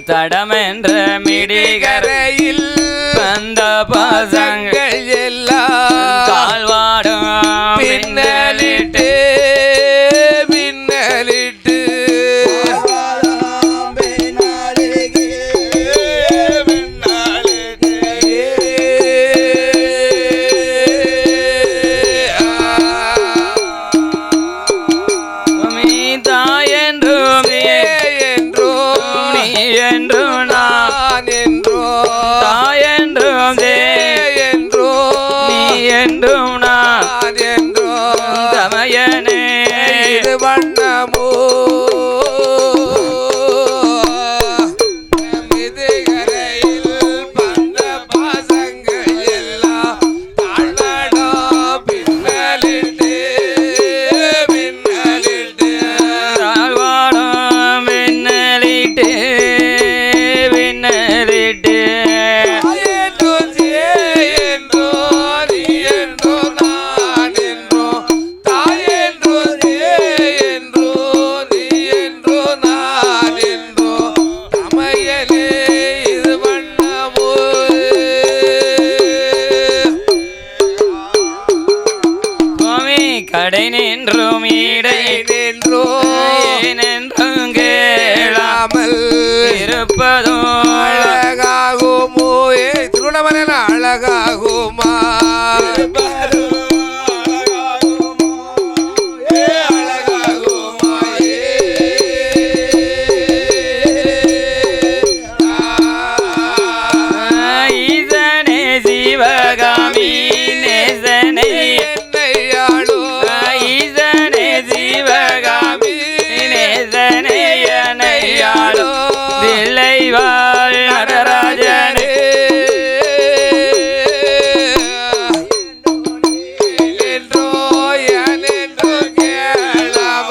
தடமென்ற மிடிகரையில் வந்த பசங்கள் எல்லாம் கால்வாடும் பின்னலிட்டு பின்னலிட்டு கடை நின்றும் இடை நின்றும் நின்றும் கேளாமல் இருப்பதும் அழகாகுமோ திருவண்ணாமலையில் அழகாகுமா ஈசனே சிவகாமி நேசனை தில்லைவாழ் நடராஜனே என்றோ எனென்றோ கேளாம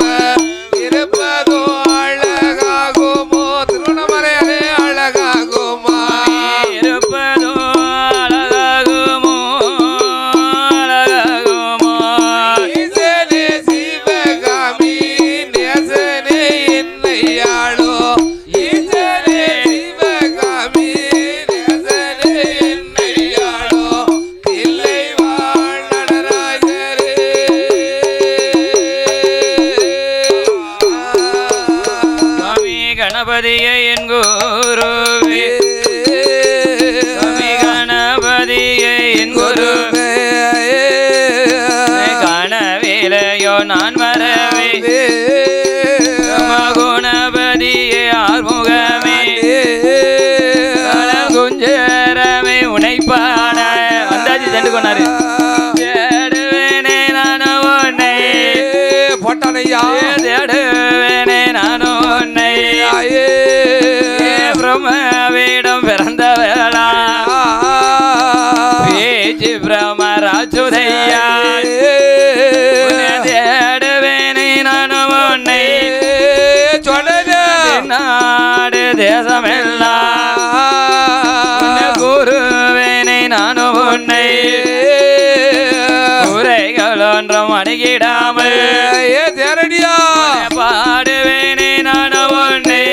இருப்பதோ அழகாகுமோ திருவண்ணாமலையானே அழகாகுமா இருப்பதோ அழகாகுமோ அழகாகுமோ ஈசனே சிவகாமி நேசனே என்னையாளோ கணபதியே என் குருவே கணபதியே என் குருவே காணவில்லையோ நான் வரவே குணபதியே ஆறுமுகமே குஞ்சரமே உனைப்பான வந்தாச்சு சென்று கொண்டாரு தேடுவேனே நானும் உன்னை போட்டானையா தேடுவேனே நானும் உன்னை பிரம்மவிடம் பிறந்தவளா பேச்சு பிரமராஜுதையா தேடுவேனை நானும் உன்னை நாடு தேசமெல்லாம் குருவேனை நானும் உன்னை உரைகள் ஒன்றும் அணுகிடாமல் தேரடியா பாடுவேனே நானும் உன்னை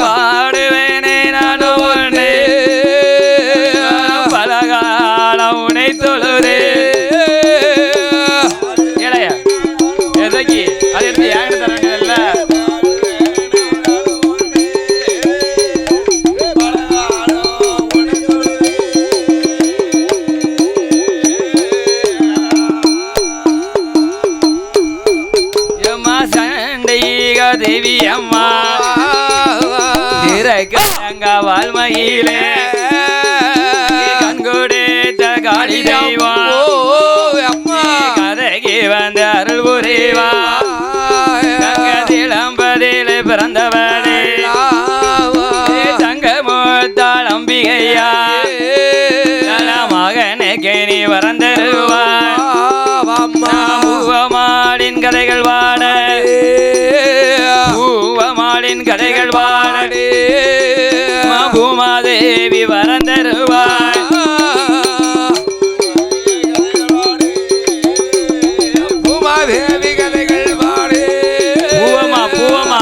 பாடுவேனே நானும் உன்னை பலகாலம் உன்னை தொழுதே இளைய எதைக்கு அது எடுத்து ஏங்க தர வேண்டியதில்ல தேவி அம்மா இறங்க வாழ்மையிலே கண்கொடுத்த காளி தெய்வா கதைக்கு வந்த அருள் புரிவா திளம்பதிலே பிறந்தவளே தங்க மூத்தாள் அம்பிகையா மகனுக்கு நீ வரந்தருவா பூவமாடின் கதைகள் வாட பூவமாடின் கதைகள் வாடே பூமாதேவி வரந்தருவாய் பூமாதேவி கதைகள் வாடே பூவமா பூவமா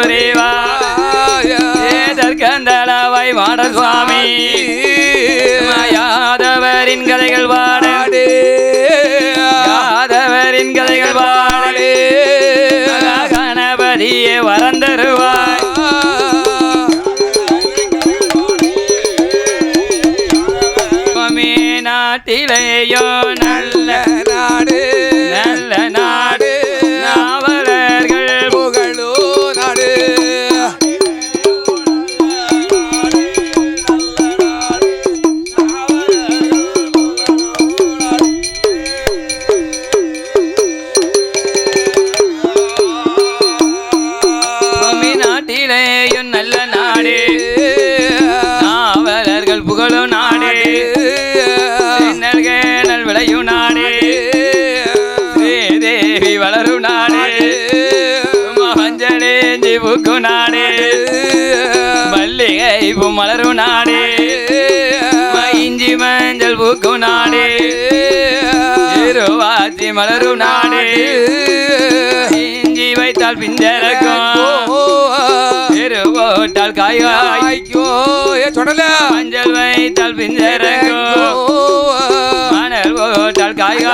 புரிவாய் ஏதற்கந்தளவை மாட சுவாமி யாதவரின் கதைகள் பாடு யாதவரின் கதைகள் பாடு கணபதியே வரந்தருவாய் நாட்டிலேயோ நல்ல நாடு நல்ல நாடு நாவலர்கள் புகழோ நாடு நாட்டிலேயும் நல்ல நாடு நாவலர்கள் புகழோ நாடு விளையும் நாடு ஸ்ரீதேவி வளரும் நாடு மஞ்சளேஞ்சி பூக்கு நாடு மல்லிகை பூ மலரும் நாடு இஞ்சி மஞ்சள் பூக்கு நாடு இருவாச்சி மலரும் நாடு இஞ்சி வைத்தால் பிஞ்சரக்கும் இருவோட்டால் காய்கோ சொடல மஞ்சள் வைத்தால் பிஞ்சரக்கும் போட்டால் காய்கே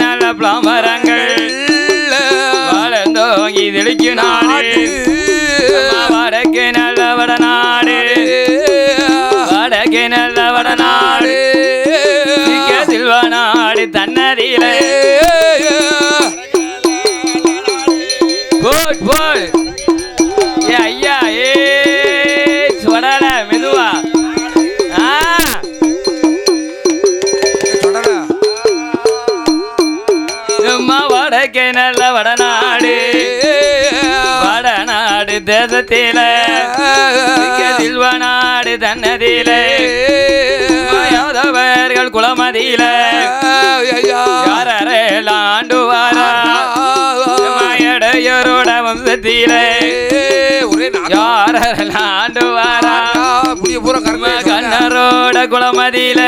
நல்ல பிளாமரங்கள் வளர்ந்தோங்கி தெளிக்கு நாடு வடக்கு நல்ல வடநாடு வடக்கு நல்ல வடநாடு சில்வநாடு தன்னதியில போட் போல் ஐயா ஏ சொடல மெதுவா வடக்கே நல்ல வடநாடு வடநாடு தேசத்தில சில்வநாடு தன்னதியில யாதவர்கள் குலமதியில யாரெல்லாம் ஆண்டு வாரா எடையரோட வம்சத்தில யாரெல்லாம் ஆண்டு வாரா கண்ணரோட குலமதியில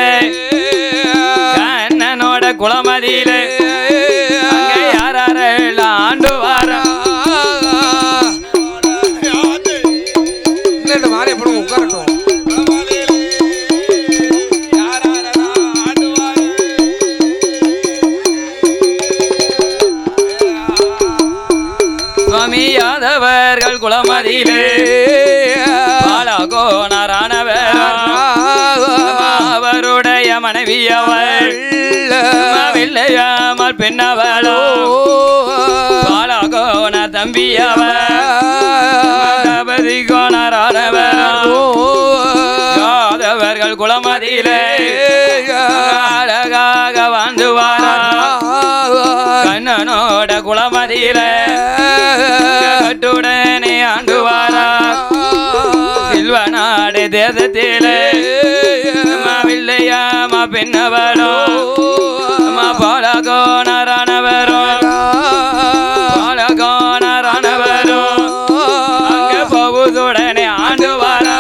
கண்ணனோட குலமதியில ஆண்டு வாரா மாறி எப்படி உட்காரட்டும் சுவாமி யாதவர்கள் குலமதியிலே பாலகோணரானவர் அவருடைய மனைவியவள் வில்லையாமல் பெண்ணவளோ பாலகோண தம்பியவதி கோணரானவரோ யாதவர்கள் குலமதியிலே அழகாக வாழ்ந்து வாரா கண்ணனோட குலமதியிலே கட்டுடனே ஆண்டு வாரா சில்வநாடு தேசத்திலே வில்லையாமா பெண்ணவளோ பாலகோணரானவரோ பாலகோணரானவரோ அங்க போகுதுடனே ஆண்டு வாரா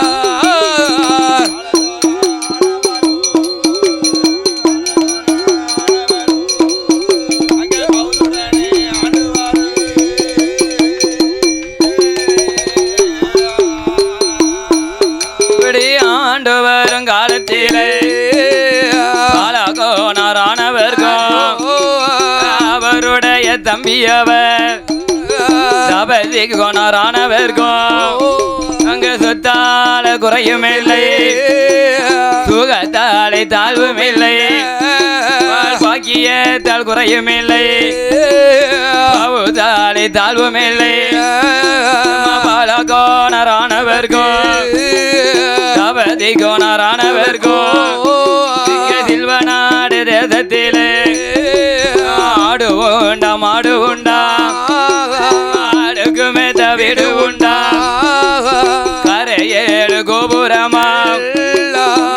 இப்படி ஆண்டு வரும் காலத்திலே அவருடைய தம்பியவர் தபதி கோணரானவர்க்கும் அங்க சொத்தால குறையும் இல்லை சுகத்தாலை தாழ்வும் இல்லை பாக்கியத்தால் குறையும் இல்லை தாலை தாழ்வும் இல்லை பாலகோணரானவர்க்கும் தபதி கோணரானவர்க்கும் சில்வநாடு தேசத்திலே ஆடு உண்டா மாடு உண்டா ஆடுக்குமே தவிடு உண்டா கரையேழு கோபுரமா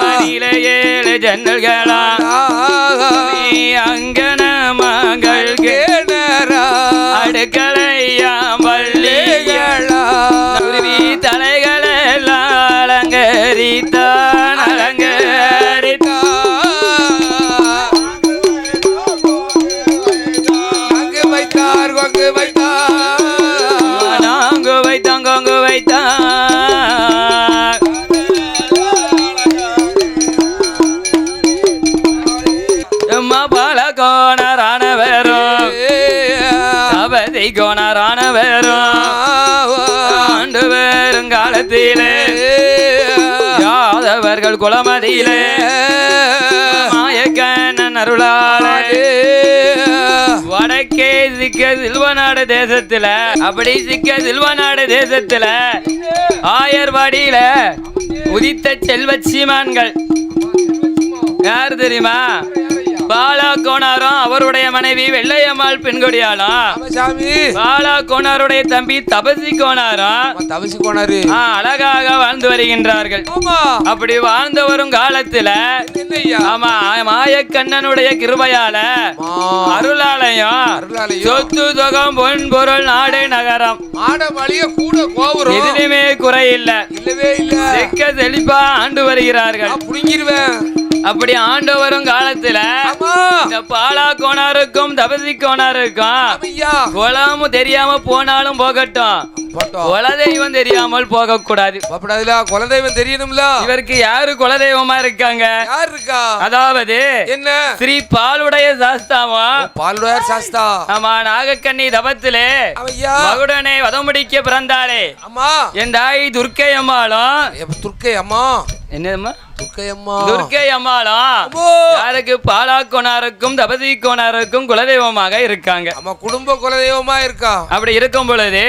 மணியில 7 ஜன்னல்களா அங்கன மகள் கேணரா அடுக்கலையாம் வள்ளிகளா தலைகளெல்லாம் அலங்கரித்தான் அலங்கரித்தான் தேசத்திலே யாதவர்கள் குலமதியிலே மாயக்கண்ணன் அருளாளே வடக்கே சிக்க சில்வநாடு தேசத்துல அப்படி சிக்க சில்வநாடு தேசத்துல ஆயர்வாடியில உதித்த செல்வ சீமான்கள் யாரு தெரியுமா? பாலா கோனாரும் அவருடைய மனைவி வெள்ளையம்மாள் பெண்கொடியாலும் பாலா கோனாருடைய தம்பி தபசி கோனாரும் அழகாக வாழ்ந்து வருகின்றார்கள். அப்படி வாழ்ந்து வரும் காலத்துல ஆமா மாயக்கண்ணனுடைய கிருபையால அருளாலயம் சொத்து தொகம் பொன் பொருள் நாடு நகரம் எதுலையுமே குறையில்லை. செக்க செழிப்பா ஆண்டு வருகிறார்கள். அப்படி ஆண்டு வரும் காலத்துல இந்த பாலா கோனாருக்கும் தபசி கோனாருக்கும் குலம் தெரியாம போனாலும் போகட்டும், குலதெய்வம் தெரியாமல் போக கூடாது. குலதெய்வம் தெரியணும்ல. இவருக்கு யாரு குலதெய்வமா இருக்காங்க? யார் இருக்கா? அதாவது என்ன ஸ்ரீ பாலுடைய சாஸ்தாவா பாலுடைய சாஸ்தா. ஆமா நாகக்கண்ணி தபத்திலே மகுடனை வதமுடிக்க பிறந்தாளே என் தாய் துர்க்கை அம்மாளும். துர்க்கை அம்மா என்னம்மா? துர்க்கை அம்மாளும் யாருக்கு பாலா கோனாருக்கும் தபசி கோனாருக்கும் குலதெய்வமாக இருக்காங்க. குடும்ப குலதெய்வமா இருக்கா. அப்படி இருக்கும் பொழுது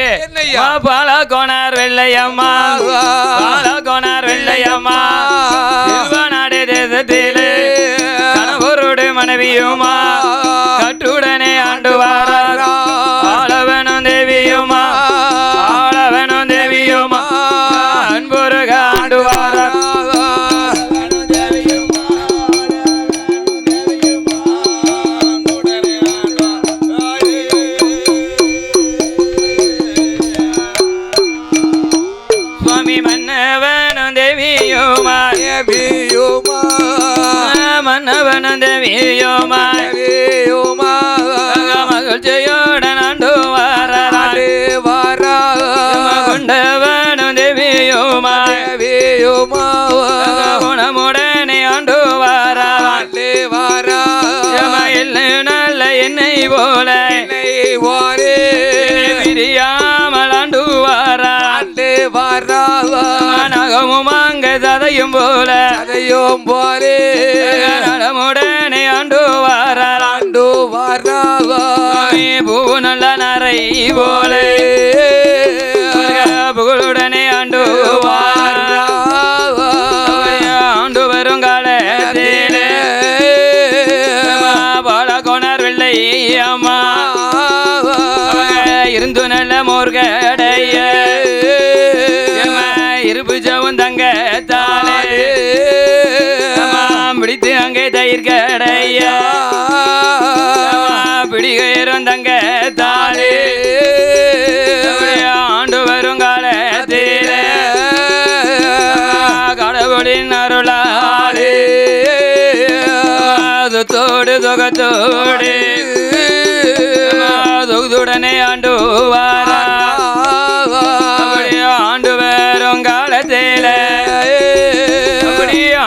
பாலா கோனார் வெள்ளையம்மா பாலா கோனார் வெள்ளையம்மா சில்வநாடு தேசத்திலே கணவரோடு மனைவியுமா கட்டுடனே ஆண்டு வாரா ஆளவனும் தேவியுமா ஆளவனும் தேவியுமா அன்புருக ஆண்டு வாரா மன்னவனும் தேவியுமா மகிழ்ச்சியுடன் ஆண்டு வாரா கொண்டவனும் தேவியுமா குணமுடனே ஆண்டு வாரா நல்ல என்னை போல பிரியாமல் ஆண்டு வாரா நகமும் அங்க சதையும் போலே நடமுடனே ஆண்டு வாரா பூ நல்ல நரை போலே புகழுடனே ஆண்டு வாரா ஆண்டு வரும் காலத்திலே பாலா கோனார் வெள்ளை அம்மா இருந்து நல்ல மோர்கடைய இருப்பு ஜவும் தங்க தாலே பிடித்து அங்கே தயிர் கடைய பிடிகயிரும் தங்க தாலே ஆண்டு வரும் காலத்திலே கடவுளின் அருளாலே தோடு தொகத்தோடு தொகுதுடனே ஆண்டு வாரா ஆண்டு வரும் காலத்திலே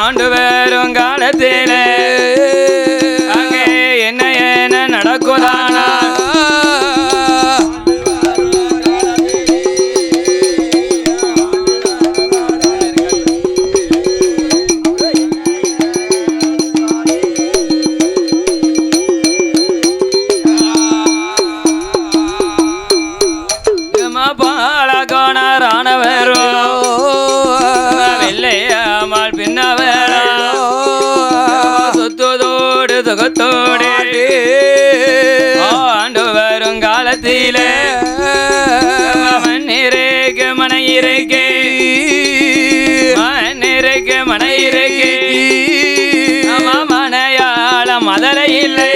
ஆண்டு வரும் காலத்திலே அங்கே என்ன நடக்குதானா பாலா கோனாரானவரும் வெள்ளையம்மாள் பின்னவரோ சொத்தோடு சுகத்தோடு ஆண்டு வரும் காலத்திலே மண்ணிறக்கு மனையிறக்கு மனையிறக்கு மனையாள மதலை இல்லை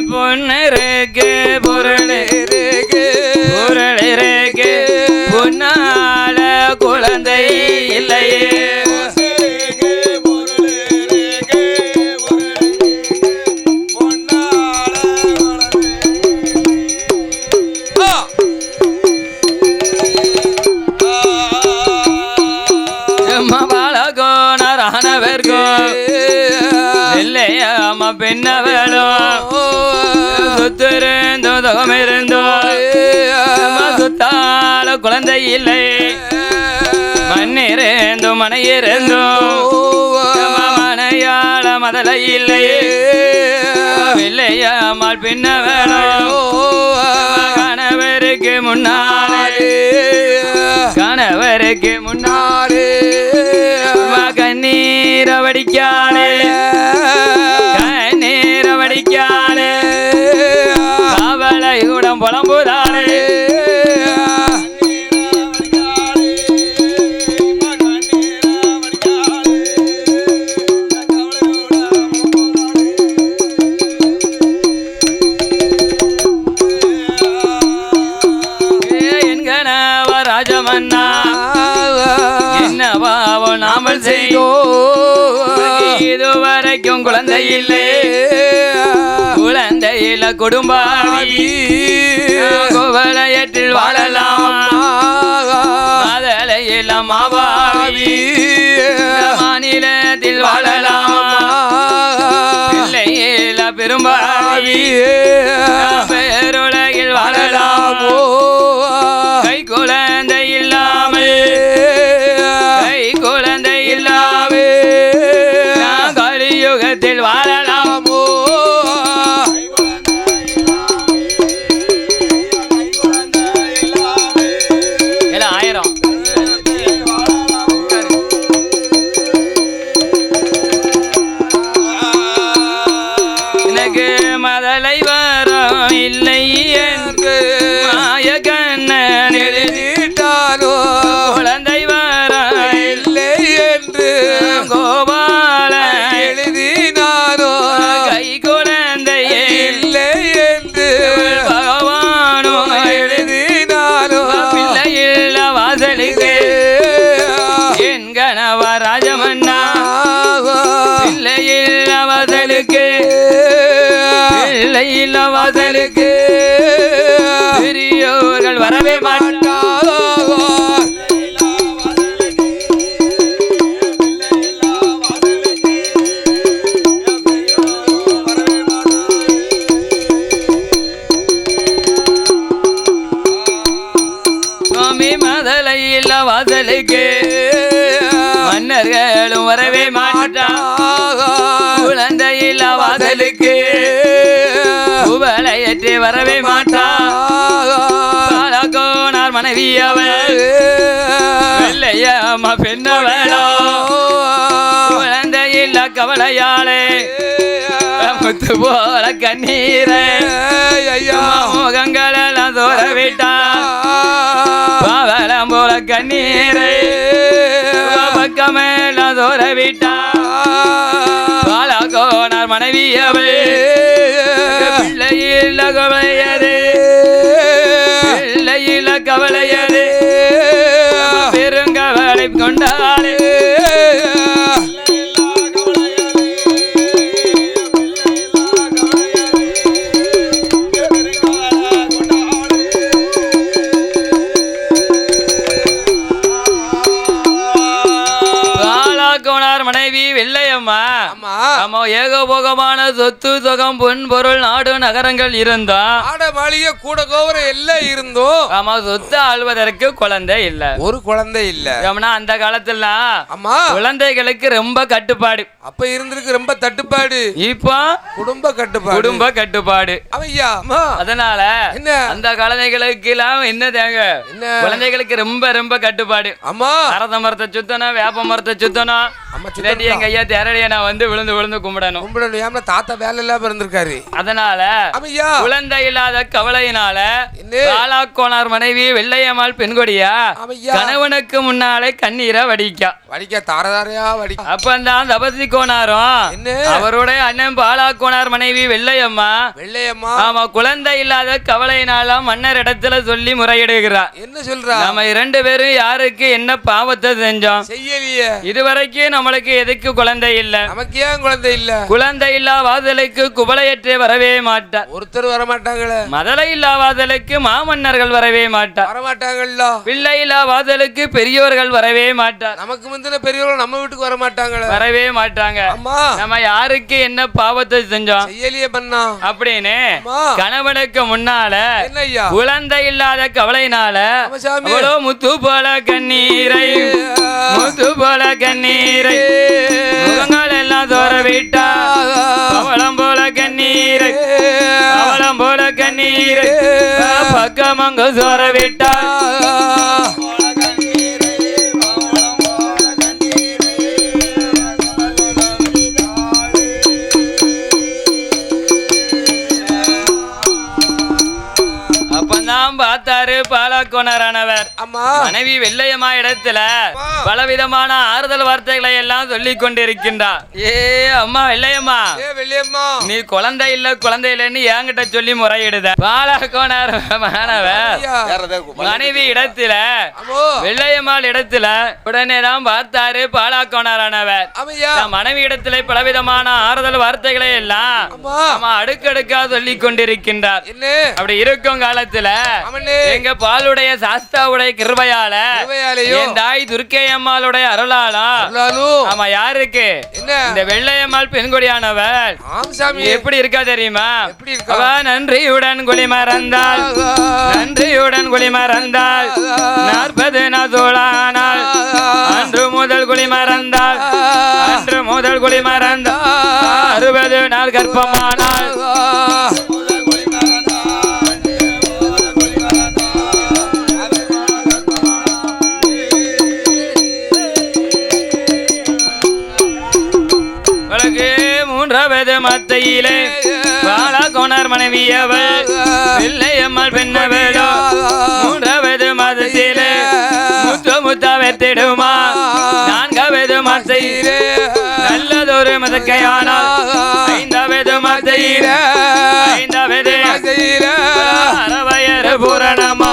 பொன்னருக்கு பொருளிருக்கு பொன்னால குழந்தை இல்லையே ஆனவர்க்கும் இல்லையாம பின்ன வேணும் சொத்து இருந்தோ தகம் இருந்தோ சுத்தால குழந்தை இல்லை மண்ணிருந்தோ மனையிருந்தோ மனையாள மதலை இல்லை இல்லையாமல் பின்ன வேணும் கணவருக்கு முன்னாலே கண்ணீர வடிக்காலே காவலை கூடம் புலம்புதாலே ராஜமன்னா என்னவாவோ நாமல் செய்தோ இதுவரைக்கும் குழந்தை இல்லை குழந்தையில குடும்பாவி கோவலயத்தில் வாழலாம் மதலையில மாவாவி மாநிலத்தில் வாழலாம் பிள்ளையில பெரும்பாவி பேருலகில் வாழலாமோ குழந்தை இல்லாமே கலியுகத்தில் வாழலாமோ ஆயிரம் எனக்கு மதலை வரம் இல்லை என்று மாயகண்ணன் எழுதிட்டாரோ குழந்தை வர இல்லை என்று கோபால எழுதினாரோ கை குழந்தை இல்லை என்று பகவானோ எழுதினாரோ பிள்ளையில்ல வாசலுக்கு என் கணவ ராஜமன்னா பிள்ளையில்ல வாசலுக்கு பிள்ளையில்ல வாசலுக்கு பெரியோர்கள் வரவே மாட்டாரோ சுவாமி மதலையில்ல வாசலுக்கு மன்னர்களும் வரவே மாட்டார் குழந்தையில்ல வாசலுக்கு உபலையற்றி வரவே மாட்டார் கோனார் மனைவி அவள் வெள்ளையம்மா பெண்ணவளோ குழந்தையில்ல கவலையாளே முத்து போல கண்ணீரை முகங்கள் எல்லாம் தோற விட்டா பாவலம் போல கண்ணீரை பக்கமெல்லாம் தோற விட்டா பாலகோனார் மனைவி அவள் பிள்ளையில்ல கவலையதே பிள்ளையில்ல கவலையதே பெருங்கவலை கொண்டாளே மனைவி வெள்ளையம்மா ஆமா ஏகபோகமான சொத்து சுகம் பொன் பொருள் நாடு நகரங்கள் இருந்தா மாளிகை கூட கோபுரம் எல்லாம் இருந்தோம் ஆமா சொத்து ஆள்வதற்கு குழந்தை இல்ல ஒரு குழந்தை இல்ல அந்த காலத்துல ஆமா குழந்தைகளுக்கு ரொம்ப கட்டுப்பாடு அப்ப இருந்திருக்கு ரொம்ப தட்டுப்பாடு இப்போ குடும்ப கட்டுப்பாடு ஐயா அதனால அந்த குழந்தைகளுக்கு எல்லாம் என்ன தேங்க குழந்தைகளுக்கு ரொம்ப ரொம்ப கட்டுப்பாடு ஆமா அரச மரத்தை சுத்தணும் வேப்ப மரத்தை சுத்தணும் எங்க ஐயா தேரடிய நான் வந்து விழுந்து விழுந்து கும்பிடணும் தாத்தா வேலை இல்லாம இருந்திருக்காரு அதனால குழந்தை இல்லாத கவலையினால பாலாக்கோனார் மனைவி வெள்ளையம்மாள் பெண்கொடியா கணவனுக்கு முன்னாலே கண்ணீரை வடிக்க தாரதாரையா வடிக்க அப்பந்தான் தபசி கோனாரும் அவருடைய அண்ணன் பாலாக்கோனார் மனைவி வெள்ளையம்மா ஆமா குழந்தை இல்லாத கவலையினால மன்னர் இடத்துல சொல்லி முறையிடுகிறார். என்ன சொல்றா? நம்ம 2 பேரும் யாருக்கு என்ன பாவத்தை செஞ்சோம்? செய்யலையே. இதுவரைக்கும் நம்மளுக்கு எதுக்கு குழந்தை இல்ல? நமக்கு ஏன் குழந்தை இல்ல? குழந்தை இல்லா வாதலுக்கு குவளையற்றே வரவே மாட்டார். ஒருத்தர் வர மாட்டாங்களே. மதலை இல்லா வாதலுக்கு மாமன்னர்கள் வரவே மாட்டார். வர மாட்டாங்கல்ல. பிள்ளை இல்லா வாதலுக்கு பெரியோர்கள் வரவே மாட்டார். நமக்கு முந்தின பெரியவர்கள் நம்ம வீட்டுக்கு வர மாட்டாங்களே. வரவே மாட்டாங்க. அம்மா நம்ம யாருக்கு என்ன பாவத்தை செஞ்சோம் செய்யலையே பண்ணா அப்படின்னு அம்மா. கணவனுக்கு முன்னால என்னய்யா குழந்தை இல்லாத கவலையினால ஆமா சாமி. அவ்வளோ முத்து போல கண்ணீரை முத்து போல கண்ணீரை முகங்கள் எல்லாம் தோற விட்டா அவளம் போல கண்ணீரை அவளம் போல கண்ணீரை பக்கம் அங்க சோற விட்டா அப்பந்தான் பார்த்தாரு பாலாக்கோணரானவர். அம்மா மனைவி வெள்ளையம்மா இடத்துல பலவிதமான ஆறுதல் வார்த்தைகளை எல்லாம் சொல்லிக் கொண்டிருக்கின்றார். ஏ அம்மா வெள்ளையம்மா, ஏ வெள்ளையம்மா, நீ குழந்தை இல்லன்னு என்கிட்ட சொல்லி முறையிடுத. பாலாக்கோணர் மாணவர் மனைவி இடத்துல வெள்ளையம்மாள் இடத்துல உடனே தான் பார்த்தாரு பாலாக்கோணரானவர். மனைவி இடத்துல பலவிதமான ஆறுதல் வார்த்தைகளை எல்லாம் அடுக்கடுக்கா சொல்லிக் கொண்டிருக்கின்றார். அப்படி இருக்கும் காலத்துல எங்க பாலுடைய சாஸ்தாவுடைய கிருபையால என் தாய் துர்க்கை அம்மாளுடைய அருளாலும் ஆமா யாருக்கு இந்த வெள்ளையம்மாள் பெண்கொடியானவள் எப்படி இருக்கா தெரியுமா? அவ நன்றியுடன் குழி மறந்தாள், நன்றியுடன் குழி மறந்தாள், 40 நாள் அன்று முதல் குழி மறந்தாள், அன்று முதல் குழி மறந்தாள், 60 நாள் கர்ப்பமானாள். மூன்றாவது மத்தையிலே பாலாக்கோணர் மனைவியவள் வெள்ளையம்மாள் பெண்ணவளோ மூன்றாவது மதத்திலே முத்து முத்தா வெத்திடுமா. நான்காவது மத்தையிலே நல்லதொரு மதக்கையானால் ஐந்தாவது மத்தையிலே ஐந்தாவது அறவயறு பூரணமா.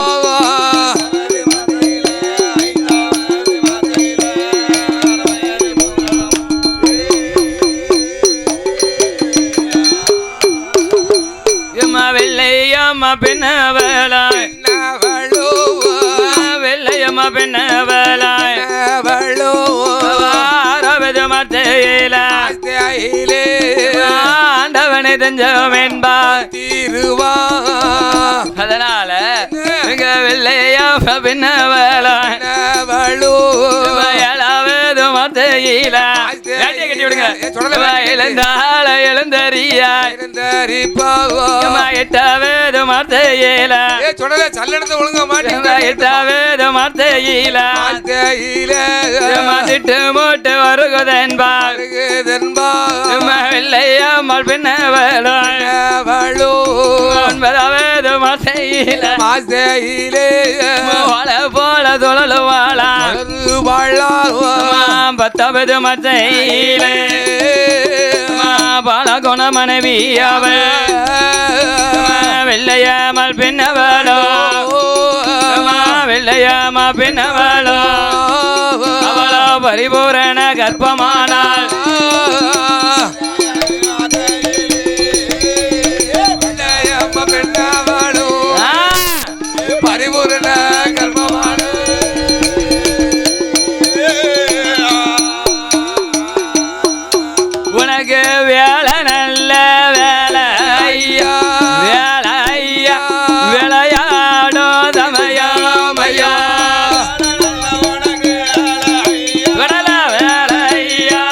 வெள்ளையம்மா பெண்ணவளாய் வெள்ளையம்மா பெண்ணவளாய் 60 மத்தையில ஆண்டவனை தஞ்சம் என்பார் தீருவா. அதனால எங்க வெள்ளையம்மா பெண்ணவளாய் 7வது மத்தையில கட்டி விடுங்க எழுந்தாள எழுந்தறியாய் 8வது மத்தையில ஒழுங்க மாட்டேன் 8வது மத்தையில திட்டு மூட்டு வருகுதென்பார் வெள்ளையம்மாள் பெண்ணவளோ 9வது மத்தையில வாழ போல துழலுவாளா 10வது மத்தையில பாலாக்கோண மனைவி அவள் வெள்ளையம்மாள் பெண்ணவளோ வெள்ளையம்மா பெண்ணவளோ அவளோ பரிபூரண கர்ப்பமானாள். பரிபூரண கர்ப்பமான உனக்கு வேலை நல்ல வேலை ஐயா வேலை ஐயா விளையாடோ தமையாமையா கடல வேலை ஐயா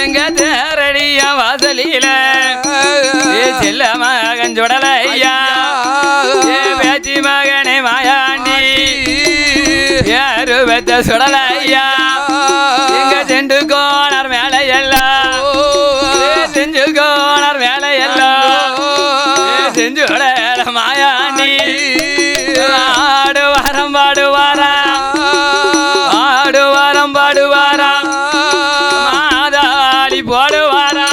எங்க தேரடிய வாசலில செல்ல மகன் சுடல ஐயா பேச்சி மகனே மாயாண்டி யாரு பெத்த சுடல ஐயா எங்க சென்று கோணர் மேல எல்லாம் செஞ்சு கோணர் மேல எல்லாம் செஞ்சு மாயாண்டி ஆடுவாரம் பாடுவாரா ஆடுவாரம் பாடுவாரா மாதாளி போடுவாரா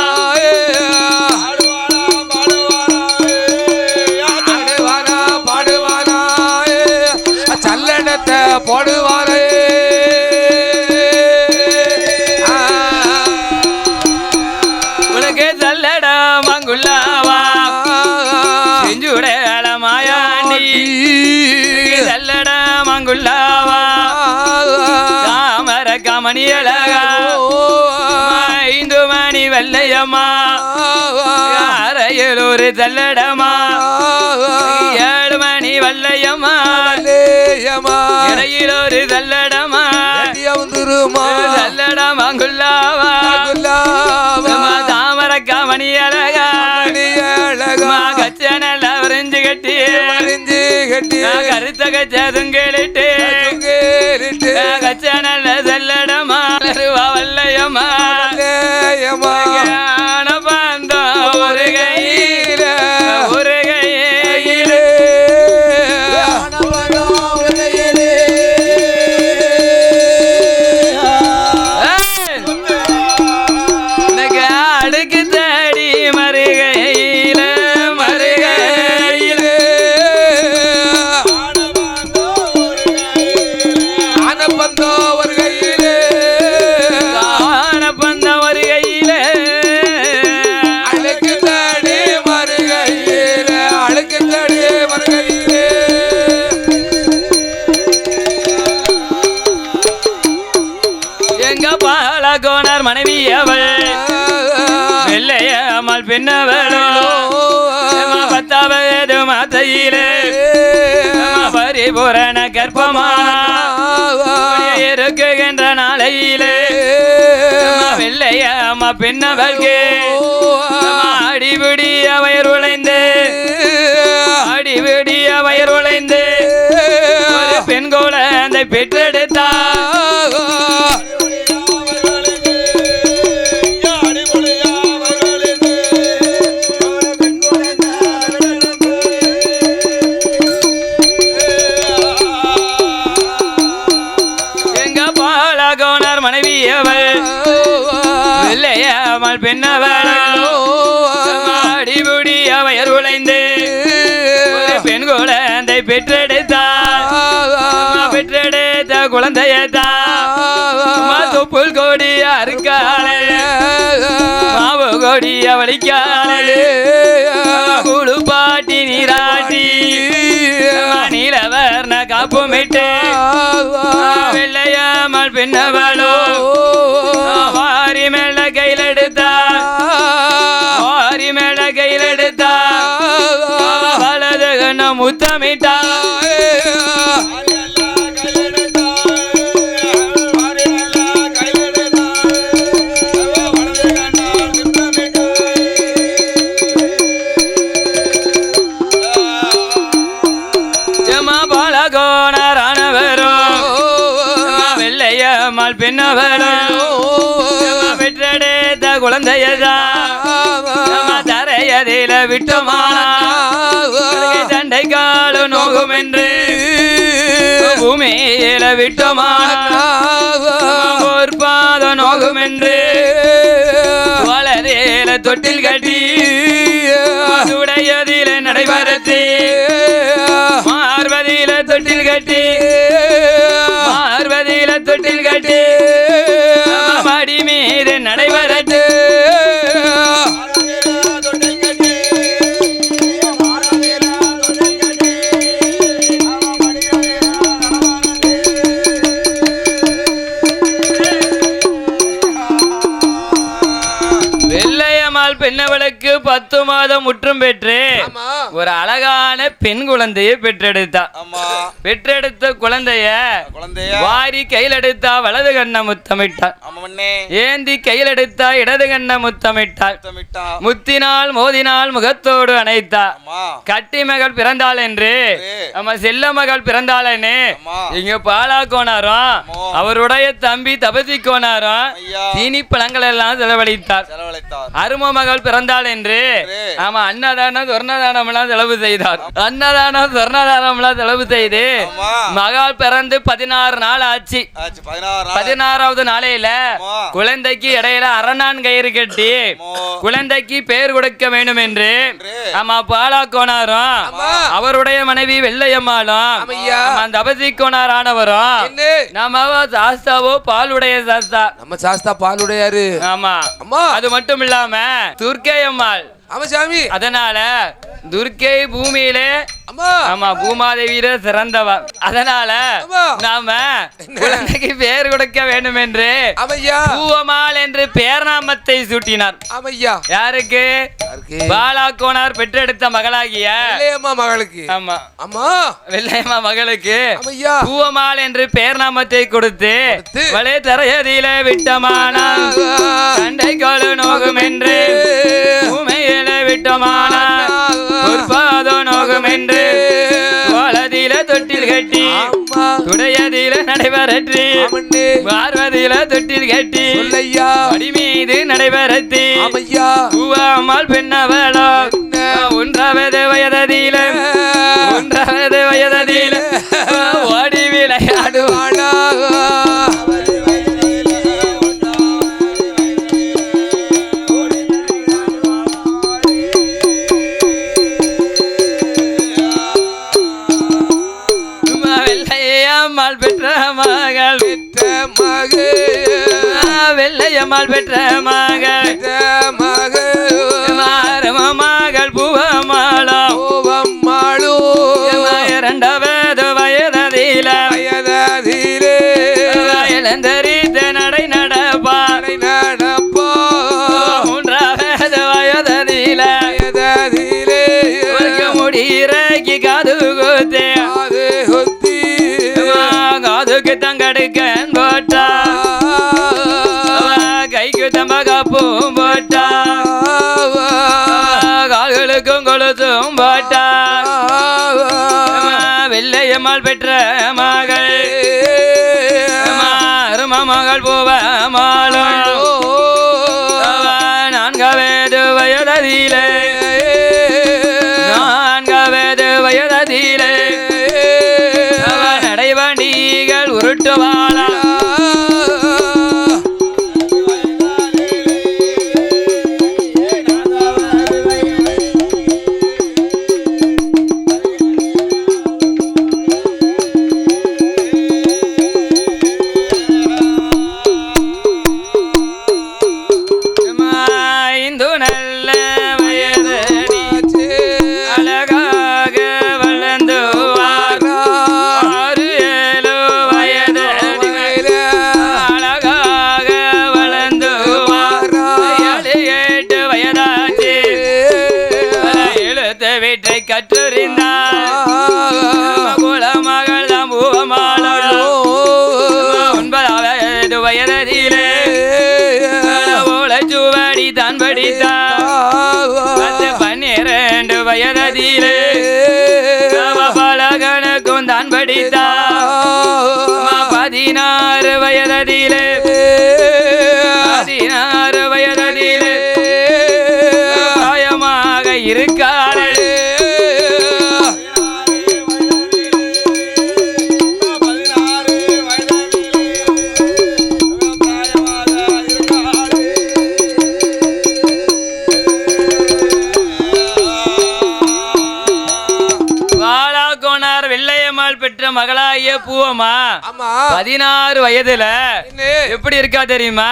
ஒரு தள்ளடமா 7 மணி வல்லையம்மா இடையில் ஒரு தள்ளடமா தள்ளடமா குல்லாவா தாமரக்கா மணி அழகா கச்சனல்ல வரைஞ்சு கட்டி கருத்த கச்சதுங்கேட்டு கச்சனல்ல தள்ளடமா வல்லையம்மா ஒரு கையில ஒரு கையில அடுக்கு தடி மருகையில மருகையில ஆனப்பந்தோ ஒரு கையில ஆனப்பந்த ஒரு கையில அழுக்கு தடி மருகையில அழுக்கு தடி மருகையில எங்க பாலகோணர் மனைவி அவள் வெள்ளையம்மாள் பின்னவளோ 10வது மாத்தையிலே பரிபூரண கற்பமா இருக்குகின்ற நாளையிலே வெள்ளையம்மா பின்னவள்கே அடிபிடிய வயர் உழைந்து அடிபிடிய வயர் உழைந்து ஒரு பெண் குழந்தை பெற்றெடுத்தார் மனைவி அவள் வெள்ளையம்மாள் பெண்ணவள் அடிபுடி அவயர் உழைந்து பெண் குழந்தை பெற்றெடுத்தார் பெற்றெடுத்த குழந்தையத்தான் தொப்புள் கொடி அறுக்காலே மாவு கொடி அவளிக்காலே குழுப்பாட்டி நீராட்டி நீலவர்ண காப்புமிட்டு வெள்ளையம்மாள் பின்னவளோ வாரி மேல கையில் எடுத்தா வாரி மேல கையில் எடுத்தா வலது கண்ண முத்தமிட்டா வெள்ளையம்மாள் பின்னவளோ பெற்றெடுத்த குழந்தையதா தரையதில விட்டோமானா தண்டை காலு நோகும் என்று பூமியில விட்டோமானா ஒரு பாத நோகும் என்று வளரேல தொட்டில் கட்டி உடையதில நடைபெறத்தி மார்வதியில தொட்டில் கட்டி மார்வதியில தொட்டில் கட்டி மடி மீது நடைபெறத்து வெள்ளையம்மாள் பெண்ணவளுக்கு 10 மாதம் முற்றும் பெற்று ஒரு அழகான பெண் குழந்தையை பெற்றெடுத்தா. பெற்றெடுத்த குழந்தைய வாரி கையில் எடுத்தா வலது கண்ண முத்தமிட்டாள். ஏந்தி கையில் எடுத்தா இடது கண்ண முத்தமிட்டாள். முத்தினால் மோதினால் முகத்தோடு அணைத்தா. கட்டி மகள் பிறந்தாள் என்று நம்ம செல்ல மகள் பிறந்தாளன்னு இங்க பாலாக்கோனாரும் அவருடைய தம்பி தபசிக்கோனாரும் தீனி பழங்கள் எல்லாம் செலவழித்தார். அரும மகள் பிறந்தாள் என்று ஆமா அன்னதானம் சொர்ணதானம் எல்லாம் செலவு செய்தார். அன்னதானம் சொர்ணதானம் எல்லாம் செலவு செய்து மகள் பிறந்து 16 நாள் ஆச்சு. 16வது நாளையில குழந்தைக்கு இடையில அரணான் கயிறு கட்டி குழந்தைக்கு பெயர் கொடுக்க வேண்டும் என்று ஆமா பாலாக்கோனாரும் அவருடைய மனைவி வெள்ளையம்மாளும் அந்த தபசிக்கோனார் ஆனவரும் நம்ம சாஸ்தாவோ பாலுடைய சாஸ்தா. நம்ம சாஸ்தா பாலுடையாரு. ஆமா அது மட்டும் இல்லாம துர்க்கையம்மாள் ஆமா சாமி. அதனால துர்க்கை பூமியிலே ஆமா பூமாதேவியில சிறந்தவ. அதனால நாம குழந்தைக்கு பேர் கொடுக்க வேண்டும் என்று பூவமால் என்று பேர் நாமத்தை சூட்டினார். யாருக்கு? பாலாக்கோனார் பெற்றெடுத்த மகளாகிய மகளுக்கு. ஆமா ஆமா வெள்ளையம்மா மகளுக்கு பூவமால் என்று பேர் நாமத்தை கொடுத்து வளை தரையதில விட்டமானா சண்டை காலு நோகும் என்று பூமையில விட்டமானா பொற்பாதோ நோகும் என்று கோலதில தொட்டில் கட்டி துடையதில நடைபெறற்றி பார்வதில தொட்டில் கட்டி அடி மீது நடைபெறத்தி பூவாமல் பெண்ணவளோ 1வது வயதில ஓடி விளையாடுவாளோ. வெள்ளையம்மாள் பெற்ற மகள் மகள் பூவமாளோ 2வது வயதில இளந்தரித்த நடை நடப்பா 3வது வயதில முடியிறக்கி காது குத்தே காதுக்கு தங்கடுக்கன் போட்டா கைக்கு தம்பகாப்பும் போட்டா கால்களுக்கும் கொலுசும் போட்டா வெள்ளையம்மாள் பெற்ற மகள் மகள் பூவமாளோ 4வது வயதிலே 4வது வயதிலே நடைவண்டிகள் உருட்டுவாளா வயதிலே பலகனுக்கும் தான் படித்தா 16 வயதிலே 16 வயதிலே காயமாக இருக்காளே. பெற்ற மகளாகிய பூவமா 16 வயதுல எப்படி இருக்கா தெரியுமா?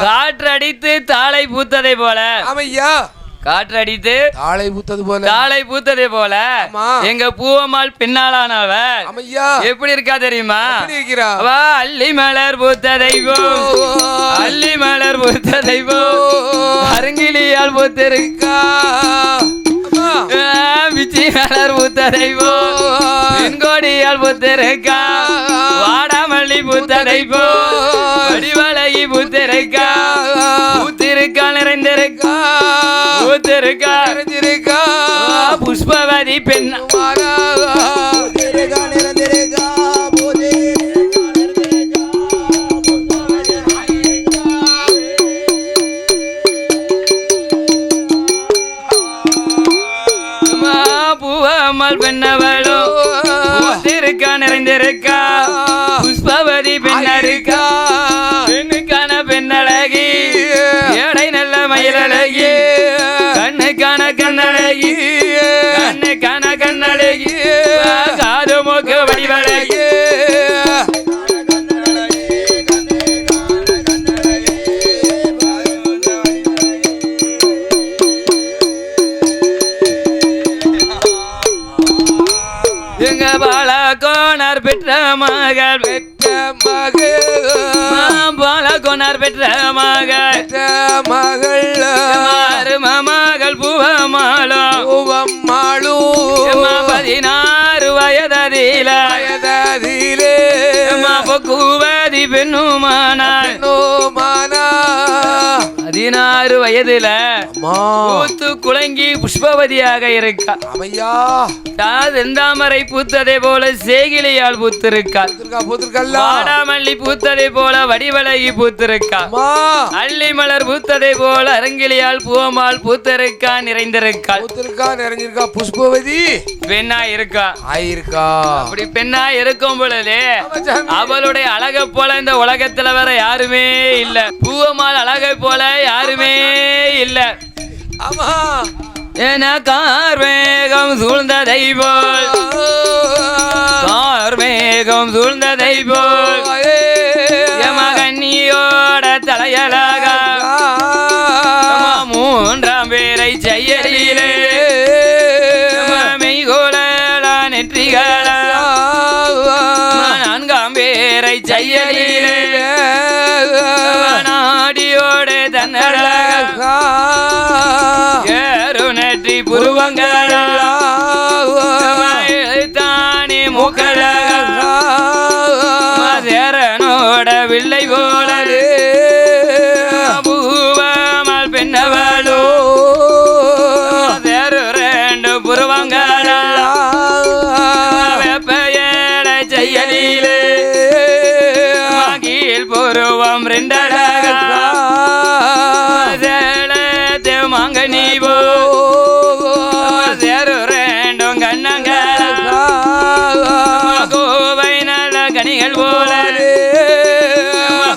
காற்று அடித்து தாளை பூத்ததை போல. காற்றடித்து தாளை பூத்ததை போல எங்க பூவம்மாள் பின்னாலானவ எப்படி இருக்கா தெரியுமா? அள்ளி மலர் பூத்ததைவோ அள்ளி மலர் பூத்ததைவோ அருங்கிலியால் பூத்திருக்கா பிச்சி மலர் பூத்ததைவோ பெண்கோடியால் பூத்திருக்கா வாடாமல்லி பூத்ததைவோ வடிவழகி பூத்திருக்கா பூத்திருக்கா நிறைந்திருக்கா பூத்திருக்கா நிறைந்திருக்கா புஷ்பவதி பெண் பூவம்மாள் பெண்ணவளோ பூத்திருக்கா நிறைந்திருக்கா புஷ்பவதி பெண்ணருக்கா பெண்ணுக்கான பெண்ணழகி ஏடை நல்ல மயிலழகி கண்ணுக்கான கண்ணழகி கண்ணுக்கான கண்ணழகி காது மூக்கு வடிவழகி பால கோனார் பெற்ற மகள் பால கோனார் பெற்ற மகள் மகள் பூவமாளும் 16 வயதிலே கூவதி பெண்ணுமானாள் 16 வயதுல பூத்து குலங்கி புஷ்பவதியாக இருக்கா. செந்தாமரை பூத்ததை போல சேகிலியால் பூத்திருக்காள். வாடாமல்லி பூத்ததை போல வடிவழகி பூத்திருக்கா. அள்ளி மலர் பூத்ததை போல அரங்கிலியால் பூவமால் பூத்திருக்கா நிறைந்திருக்காள். புஷ்பவதி பெண்ணா இருக்கா. அப்படி பெண்ணா இருக்கும் பொழுதே அவளுடைய அழகை போல இந்த உலகத்துல வேற யாருமே இல்ல. பூவமால் அழகை போல யாருமே இல்ல. ஆமா என கார்மேகம் சூழ்ந்ததை போல் கார்மேகம் சூழ்ந்ததை போல் யமகன்னியோட தலையலாக 3ஆம் பேரை செய்யலிலே மெய்கோலா நெற்றிகளா 4ஆம் பேரை செய்யலிலே நாடியோடு தன்னழக ஏறுநற்றி புருவங்களா தானே மூக்கழக சேரனோட வில்லை போல பூவமால் பெண்ணவளோ சேரு 2 புருவங்களா வெப்பையல செய்யலிலே கீழ் புருவம் 2 அழகா சேலத்து மாங்கனி போ சேரு 2 கண்ணங்களா கோவை நல்ல கனிகள் போல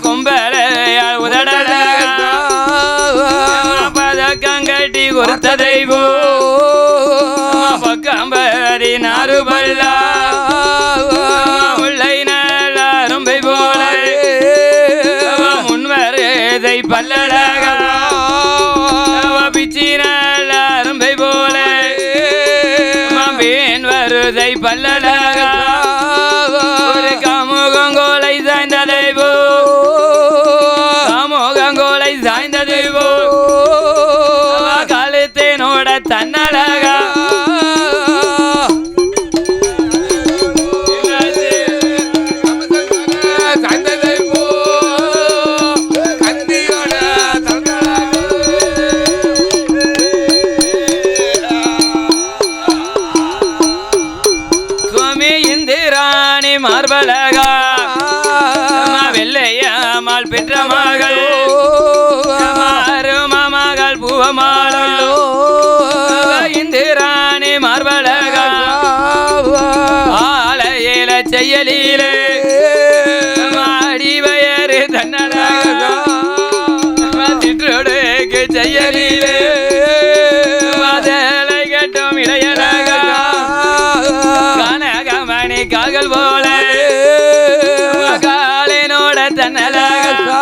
கும்பலையால் உதடழகா பதக்கங்கட்டி கொடுத்ததை போ பக்கம்பரி 4 பல்லா முல்லை நல்ல அரும்பை போல முன்வரதை பல்லழகா பிச்சி நல்ல அரும்பை போல பேன் வருதை பல்லழகா ஒரு காமுகங்கோலை சாய்ந்ததை போ காமுகங்கோலை சாய்ந்ததை போ கழுத்தேனோட தன்னழகா மார்பலகா வெள்ளையம்மாள் பெற்ற மகள் மகள் பூவமாளோ இந்திராணி மார்பலகா ஆலையில செய்யலிலே மாடி வயறு தன்னழகா சிற்றொடுக்கு செய்யலிலே மதலை கட்டும் இளையழகா கனகமணி கால்கள் போல காலினோட தன்னழகா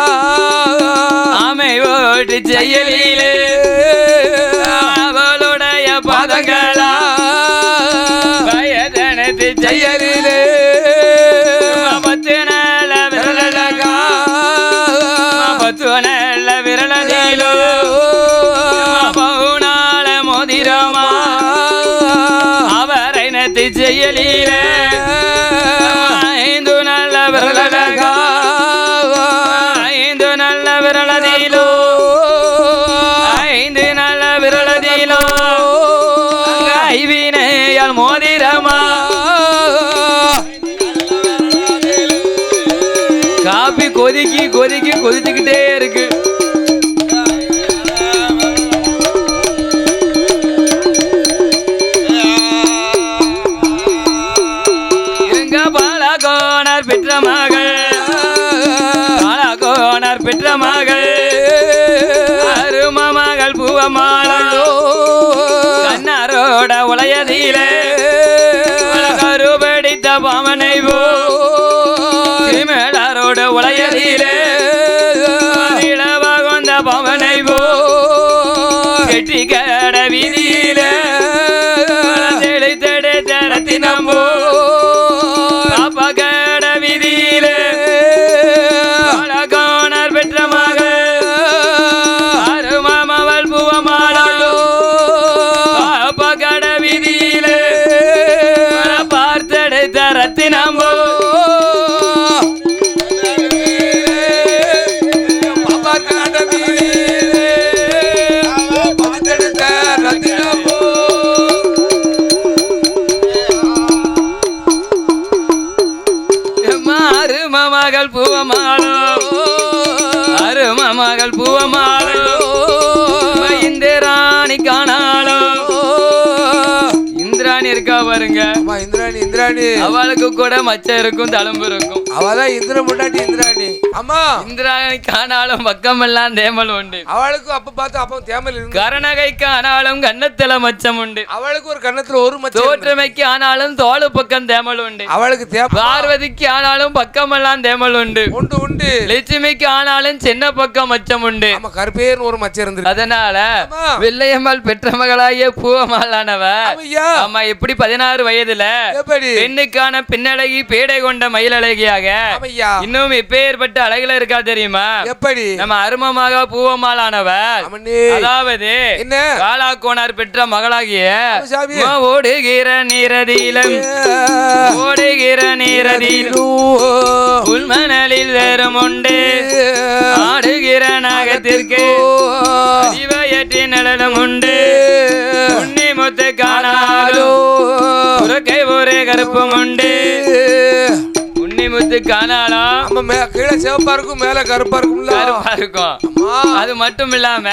ஆமை ஓட்டு செய்யலிலே அவளுடைய பாதங்களா வயதனத்து செய்யலிலே 10 நல்ல விரலழகா 10 நல்ல விரலதிலோ பவுனால மோதிரமா அவரை நத்தி செய்யலிலே 5 நல்ல விரலழகா 5 நல்ல விரலதிலோ 5 நல்ல விரலதிலோ ஐவினையால் மோதிரமா காப்பி கொதிக்கி கொதிக்கி கொதிச்சுக்கிட்டே இருக்கு. பாலகோணர் பெற்ற மகள் பாலகோணர் பெற்ற மகள் அரும மகள் பூவமாளோ கண்ணாரோட உலயதிலே கருபடித்த பாமனை போ மேலாரோட உலயதிலே இளவகொந்த பாமனை போ கெட்டி கட வீதியிலே தெளித்தெடுத்த ரத்தினம்போ இந்திராணி இருக்கா பாருங்க. ஆமா இந்திராணி இந்திராணி. அவளுக்கு கூட மச்சம் இருக்கும், தழும்பு இருக்கும். அவதான் இந்திர முன்னாடி இந்திராணி. ஆமா இந்திராணி காணாலும் பக்கமெல்லாம் தேமல் உண்டு. அவளுக்கு அப்ப பார்த்து அப்ப தேமல் இருக்கு. கரணகைக்கு ஆனாலும் கன்னத்துல மச்சம் உண்டு. அவளுக்கு ஒரு கன்னத்துல ஒரு மச்சம். தோற்றமைக்கு ஆனாலும் தோளு பக்கம் தேமல் உண்டு. அவளுக்கு பார்வதிக்கு ஆனாலும் பக்கமெல்லாம் தேமல் உண்டு. உண்டு உண்டு. லட்சுமிக்கு ஆனாலும் சின்ன பக்கம் மச்சம் உண்டு. ஆமா கருப்பேன்னு ஒரு மச்சம் இருந்து. அதனால வெள்ளையம்மாள் பெற்ற மகளாகிய பூவமாளானவ ஆமா எப்படி 16 வயதுல பெண்ணுக்கான பின்னழகி பேடை கொண்ட மயிலழகியாக இன்னும் எப்பேற்பட்ட அழகுல இருக்கா தெரியுமா? எப்படி நம்ம அருமமாக பூவமாளானவர் அதாவது காலாக்கோனார் பெற்ற மகளாகிய ஓடுகிற நீரதியிலும் ஓடுகிற நீரதியிலும் உள்மணலில் வேறும் உண்டு ஆடுகிற நாகத்திற்கு அறிவையற்றி நிழலும் உண்டு உன்னி முத்து காணாலோ உறக்கை ஒரே கருப்பும் உண்டு. உன்னி முத்து காணாலும் கீழே சிவப்பா இருக்கும் மேல கருப்பா இருக்கும்ல. கருப்பா இருக்கும். அது மட்டும் இல்லாம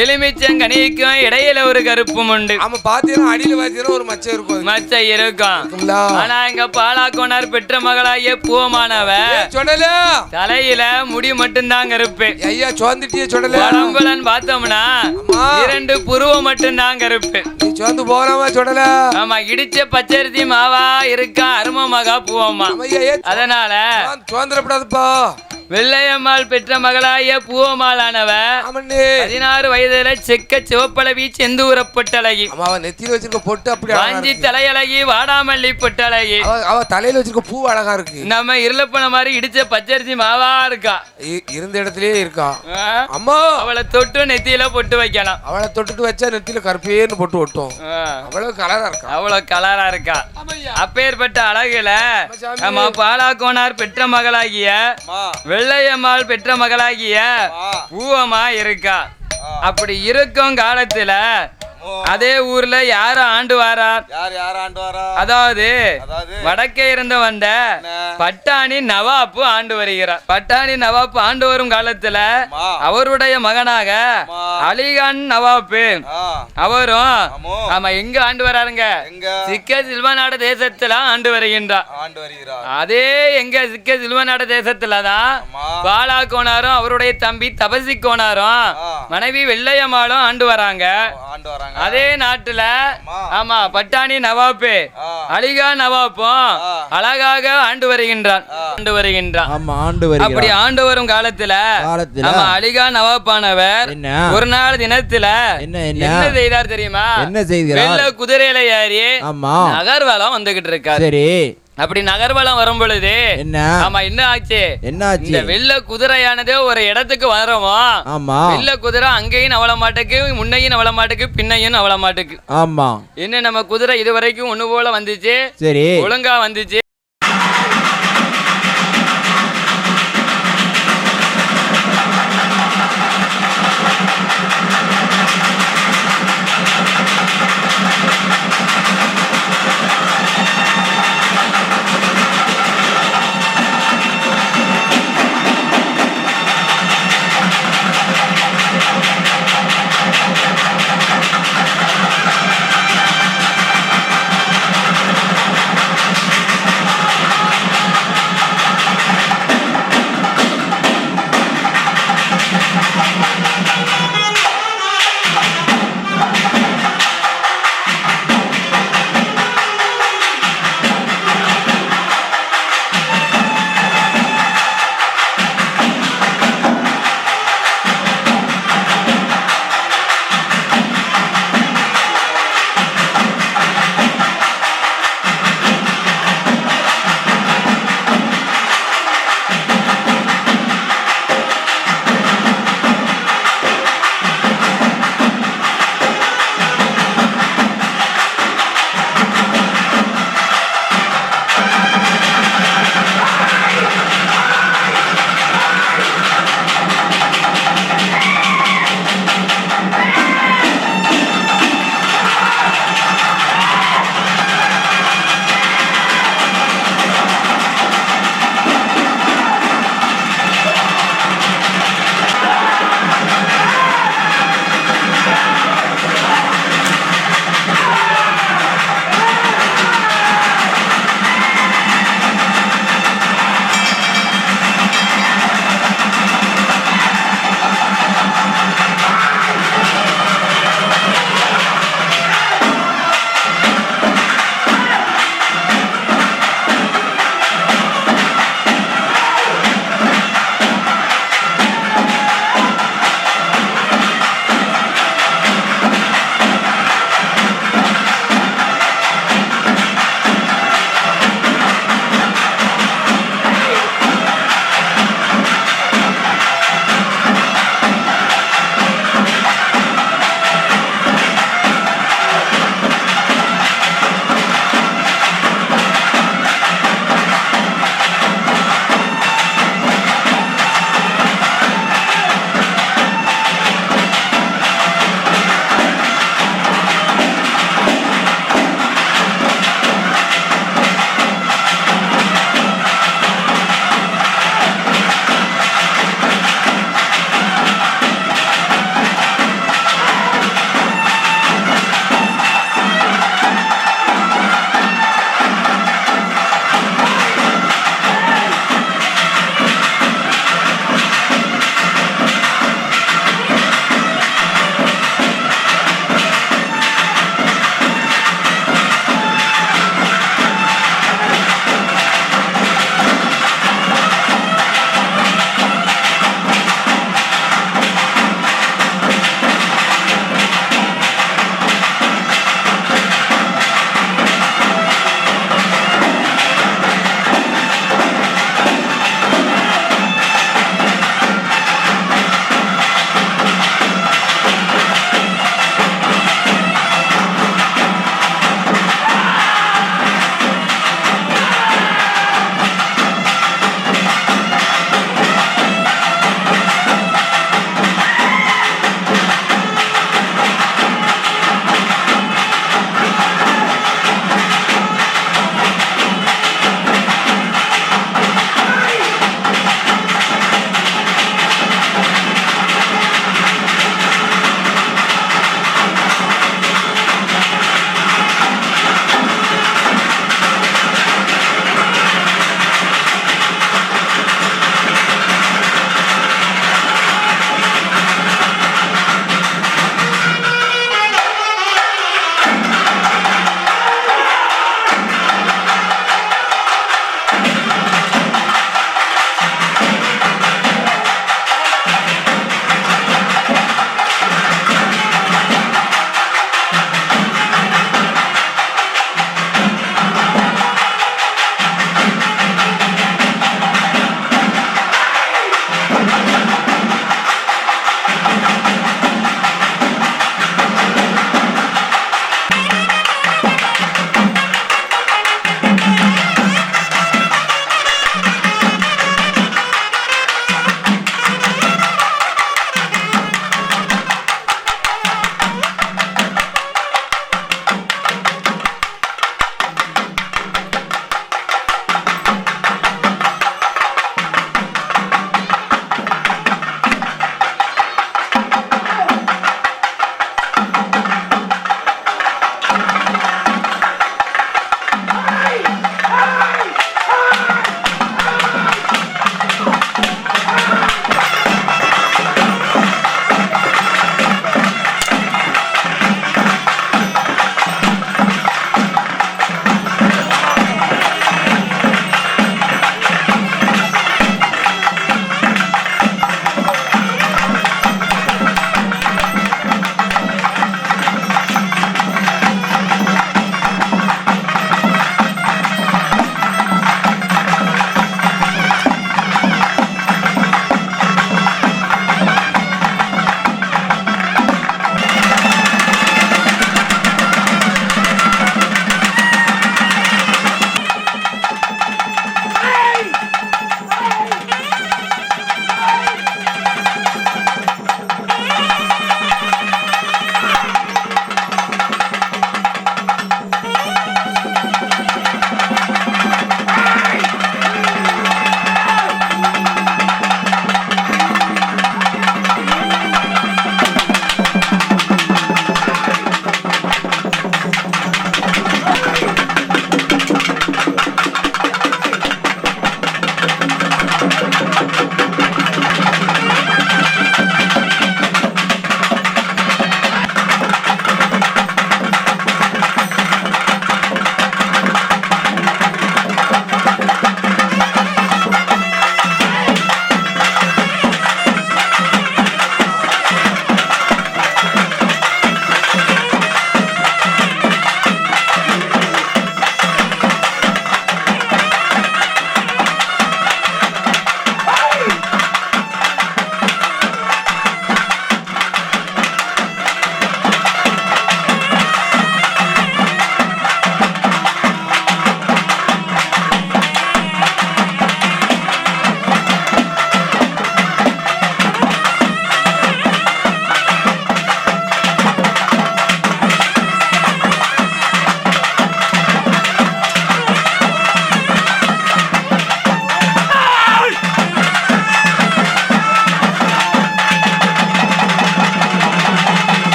எலுமிச்சங்கனிக்கும் இடையில ஒரு கருப்பும் உண்டு. ஆமா பாத்தீங்கன்னா அடியில பாத்தீங்கன்னா ஒரு மச்சம் இருக்கும். மச்சம் இருக்கும். ஆனா எங்க பாலாக்கோனார் பெற்ற மகளாகிய பூவமானவ சொன்னல தலையில முடி மட்டும்தான் கருப்பு. ஐயா சோந்துட்டியே சொன்னல. உடம்புலன்னு பார்த்தோம்னா 2 புருவம் மட்டும்தான் கருப்பு. சோந்து போறாமா சொன்னல. ஆமா இடிச்ச பச்சரிசி மாவா இருக்கா அரும மகா பூவமா. அதனால சோந்தரப்படாதுப்பா. வெள்ளையம்மாள் பெற்ற மகளாகிய பூவமாளானவ 16 வயதுல செக்க சிவப்பழவி செந்தூர பொட்டழகி. நெத்தியில வச்சிருக்க பொட்டு அப்படி வாஞ்சி தலையழகி வாடாமல்லி பொட்டழகி. அவ தலையில வச்சிருக்க பூ அழகா இருக்கு. நம்ம இருளப்பன மாதிரி இடிச்ச பச்சரிசி மாவா இருக்கா. இருந்த இடத்துலயே இருக்கா. அம்மா அவளை தொட்டு நெத்தியில பொட்டு வைக்கலாம். அவளை தொட்டுட்டு வச்சா நெத்தியில கருப்பேன்னு பொட்டு ஒட்டும். அவ்வளவு கலரா இருக்கா. அவ்வளவு கலரா இருக்கா. அப்பேற்பட்ட அழகுல நம்ம பாலாக்கோனார் பெற்ற மகளாகிய வெள்ளையம்மாள் பெற்ற மகளாகிய பூவமா இருக்கா. அப்படி இருக்கும் காலத்துல அதே ஊர்ல யாரு ஆண்டு வாரார்? அதாவது வடக்கே இருந்து வந்த பட்டாணி நவாப்பு ஆண்டு வருகிறார். பட்டாணி நவாப்பு ஆண்டு வரும் காலத்துல அவருடைய மகனாக அலிகான் நவாப்பு அவரும் ஆமா எங்க ஆண்டு வராருங்க? சிக்க சில்வநாடு தேசத்துல ஆண்டு வருகின்றார். அதே எங்க சிக்க சில்வநாடு தேசத்துலதான் பாலாக்கோனாரும் அவருடைய தம்பி தபசி கோனாரும் மனைவி வெள்ளையம்மாளும் ஆண்டு வராங்க. அதே நாட்டுல ஆமா பட்டாணி நவாப்பு அலிகா நவாப்பும் அழகாக ஆண்டு வருகின்றான். அப்படி ஆண்டு வரும் காலத்துல ஆமா அலிகா நவாப்பானவர் ஒரு நாள் தினத்துல என்ன செய்தார் தெரியுமா? வெள்ள குதிரையில ஏறி நகர்வலம் வந்துகிட்டு இருக்காரு. அப்படி நகர்வலம் வரும் பொழுது ஆமா என்ன ஆச்சு? இந்த வெள்ள குதிரையானது ஒரு இடத்துக்கு வரமோ வெள்ள குதிரை அங்கேயும் அவள மாட்டுக்கு முன்னையும் அவள மாட்டுக்கு பின்னையும் அவள மாட்டுக்கு. ஆமா என்ன நம்ம குதிரை இது வரைக்கும் ஒண்ணு போல வந்துச்சு, ஒழுங்கா வந்துச்சு.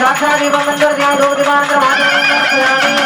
சாட்சாதீபம் மந்திர தியான தூப திவாந்திர மாதவ